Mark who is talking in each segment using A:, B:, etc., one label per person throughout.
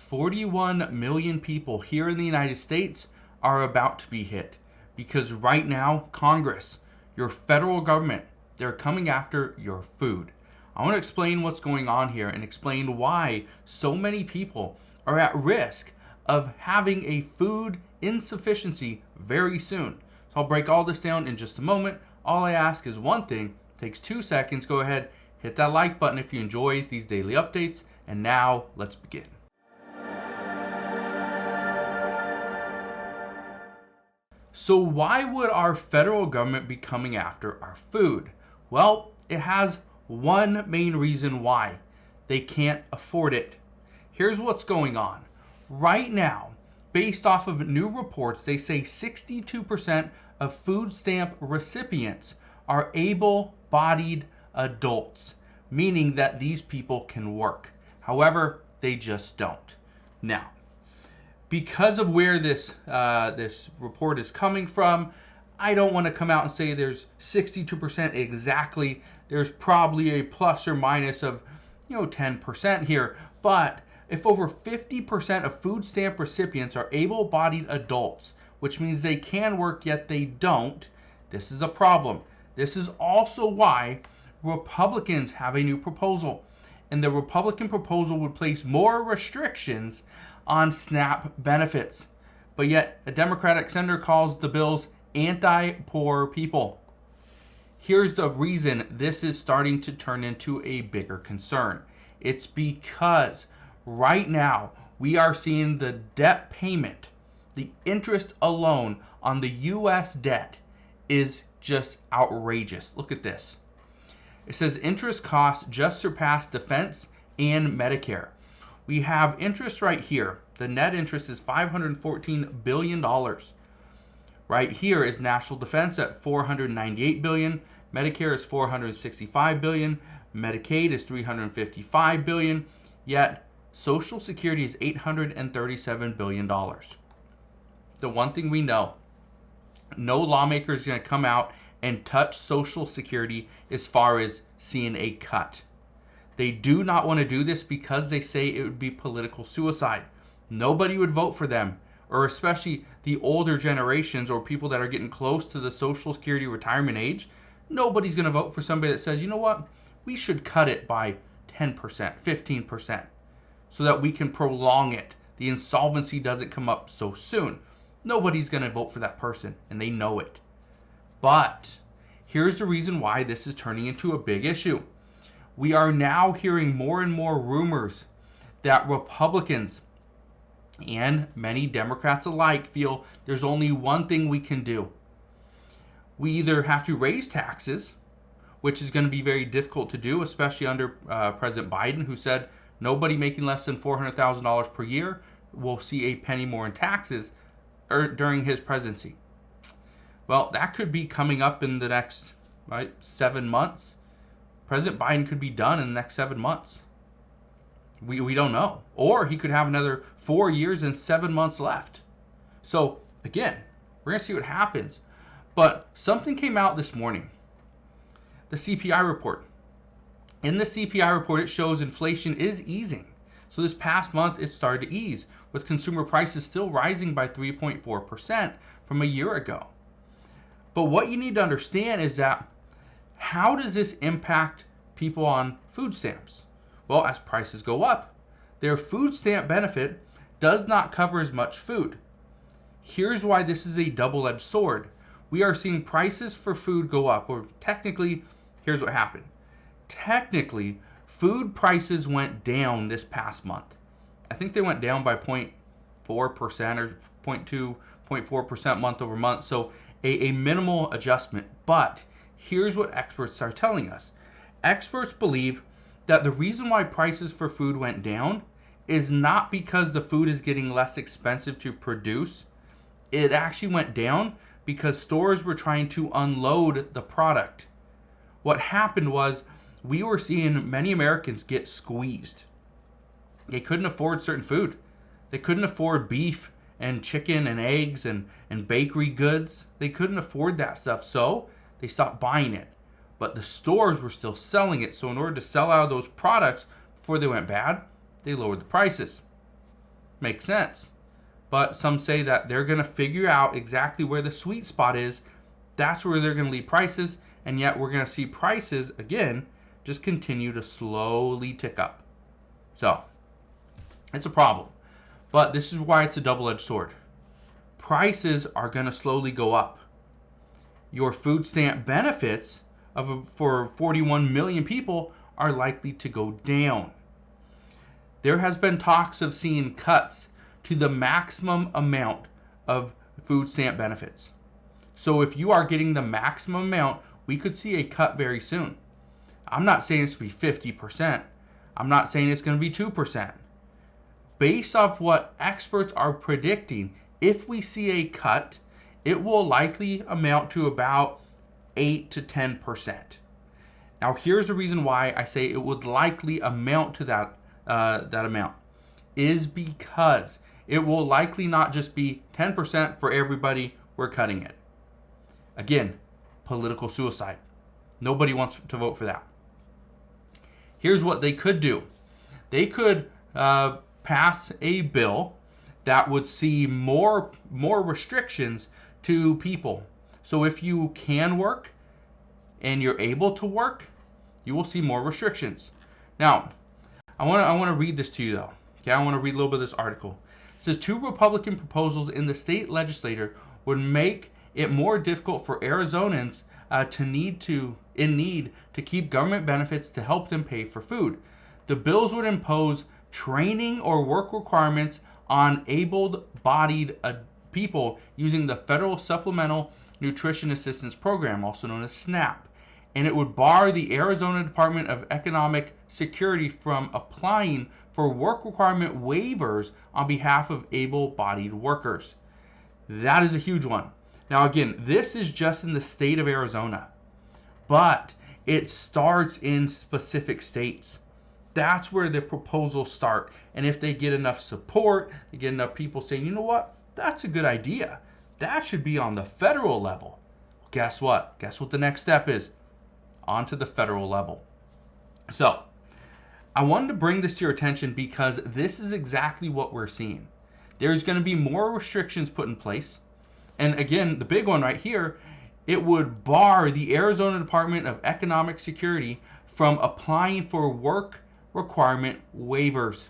A: 41 million people here in the United States are about to be hit because right now, Congress, your federal government, they're coming after your food. I want to explain what's going on here and explain why so many people are at risk of having a food insufficiency very soon. So I'll break all this down in just a moment. All I ask is one thing, takes 2 seconds. Go ahead, hit that like button if you enjoy these daily updates. And now let's begin. So why would our federal government be coming after our food? Well, it has one main reason why. They can't afford it. Here's what's going on. Right now, based off of new reports, they say 62% of food stamp recipients are able-bodied adults, meaning that these people can work. However, they just don't. Now, because of where this report is coming from, I don't want to come out and say there's 62% exactly. There's probably a plus or minus of 10% here. But if over 50% of food stamp recipients are able-bodied adults, which means they can work yet they don't, this is a problem. This is also why Republicans have a new proposal. And the Republican proposal would place more restrictions on SNAP benefits. But yet, a Democratic senator calls the bills anti-poor people. Here's the reason this is starting to turn into a bigger concern. It's because right now we are seeing the debt payment, the interest alone on the U.S. debt is just outrageous. Look at this. It says interest costs just surpassed defense and Medicare. We have interest right here. The net interest is $514 billion. Right here is national defense at $498 billion. Medicare is $465 billion. Medicaid is $355 billion. Yet Social Security is $837 billion. The one thing we know, no lawmaker is going to come out and touch Social Security as far as seeing a cut. They do not want to do this because they say it would be political suicide. Nobody would vote for them, or especially the older generations or people that are getting close to the Social Security retirement age. Nobody's going to vote for somebody that says, you know what, we should cut it by 10%, 15%, so that we can prolong it. The insolvency doesn't come up so soon. Nobody's going to vote for that person, and they know it. But here's the reason why this is turning into a big issue. We are now hearing more and more rumors that Republicans and many Democrats alike feel there's only one thing we can do. We either have to raise taxes, which is going to be very difficult to do, especially under President Biden, who said nobody making less than $400,000 per year will see a penny more in taxes during his presidency. Well, that could be coming up in the next 7 months. President Biden could be done in the next 7 months. We don't know. Or he could have another 4 years and 7 months left. So, again, we're going to see what happens. But something came out this morning. The CPI report. In the CPI report, it shows inflation is easing. So this past month, it started to ease, with consumer prices still rising by 3.4% from a year ago. But what you need to understand is that how does this impact people on food stamps? Well, as prices go up, their food stamp benefit does not cover as much food. Here's why this is a double-edged sword. We are seeing prices for food go up, or technically, here's what happened. Technically, food prices went down this past month. I think they went down by 0.4% or 0.4% month over month. So a minimal adjustment. But here's what experts are telling us. Experts believe that the reason why prices for food went down is not because the food is getting less expensive to produce. It actually went down because stores were trying to unload the product. What happened was we were seeing many Americans get squeezed. They couldn't afford certain food. They couldn't afford beef and chicken and eggs and bakery goods. They couldn't afford that stuff, so they stopped buying it. But the stores were still selling it, so in order to sell out of those products before they went bad, they lowered the prices. Makes sense. But some say that they're going to figure out exactly where the sweet spot is. That's where they're going to leave prices. And yet we're going to see prices, again, just continue to slowly tick up. So, it's a problem. But this is why it's a double-edged sword. Prices are going to slowly go up. Your food stamp benefits for 41 million people are likely to go down. There has been talks of seeing cuts to the maximum amount of food stamp benefits. So if you are getting the maximum amount, we could see a cut very soon. I'm not saying it's going to be 50%. I'm not saying it's going to be 2%. Based off what experts are predicting, if we see a cut, it will likely amount to about 8 to 10%. Now, here's the reason why I say it would likely amount to that amount, is because it will likely not just be 10% for everybody. We're cutting it. Again, political suicide. Nobody wants to vote for that. Here's what they could do. They could pass a bill that would see more restrictions to people. So if you can work and you're able to work, you will see more restrictions. Now, I want to read this to you though. Okay, I want to read a little bit of this article. It says 2 Republican proposals in the state legislature would make it more difficult for Arizonans in need to keep government benefits to help them pay for food. The bills would impose training or work requirements on able-bodied people using the Federal Supplemental Nutrition Assistance Program, also known as SNAP. And it would bar the Arizona Department of Economic Security from applying for work requirement waivers on behalf of able-bodied workers. That is a huge one. Now again, this is just in the state of Arizona, but it starts in specific states. That's where the proposals start. And if they get enough support, they get enough people saying, you know what, that's a good idea. That should be on the federal level. Guess what? Guess what the next step is? Onto the federal level. So, I wanted to bring this to your attention because this is exactly what we're seeing. There's going to be more restrictions put in place. And again, the big one right here, it would bar the Arizona Department of Economic Security from applying for work requirement waivers.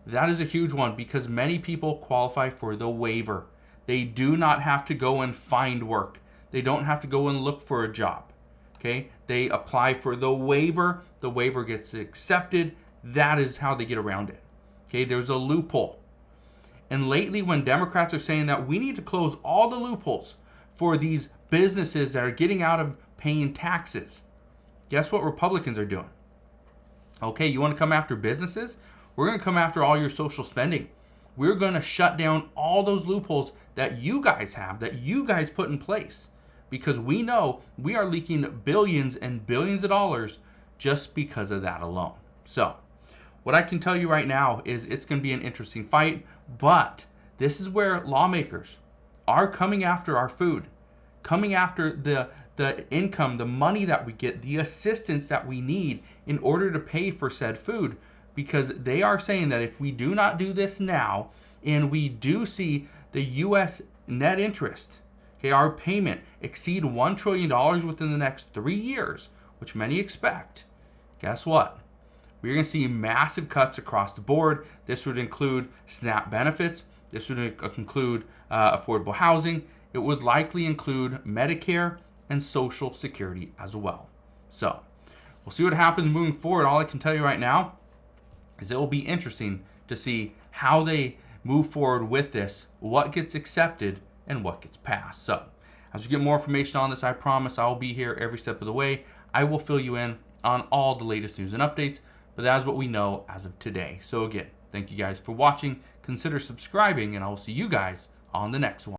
A: That is a huge one because many people qualify for the waiver. They do not have to go and find work. They don't have to go and look for a job. Okay? They apply for the waiver. The waiver gets accepted. That is how they get around it. Okay? There's a loophole. And lately, when Democrats are saying that we need to close all the loopholes for these businesses that are getting out of paying taxes, guess what Republicans are doing? Okay, you want to come after businesses? We're going to come after all your social spending. We're going to shut down all those loopholes that you guys have, that you guys put in place. Because we know we are leaking billions and billions of dollars just because of that alone. So, what I can tell you right now is it's going to be an interesting fight, but this is where lawmakers are coming after our food, coming after the income, the money that we get, the assistance that we need in order to pay for said food, because they are saying that if we do not do this now, and we do see the U.S. net interest, okay, our payment exceed $1 trillion within the next 3 years, which many expect, guess what? We're going to see massive cuts across the board. This would include SNAP benefits. This would include affordable housing. It would likely include Medicare and Social Security as well. So, we'll see what happens moving forward. All I can tell you right now is it will be interesting to see how they move forward with this, what gets accepted, and what gets passed. So, as we get more information on this, I promise I will be here every step of the way. I will fill you in on all the latest news and updates, but that is what we know as of today. So again, thank you guys for watching. Consider subscribing, and I will see you guys on the next one.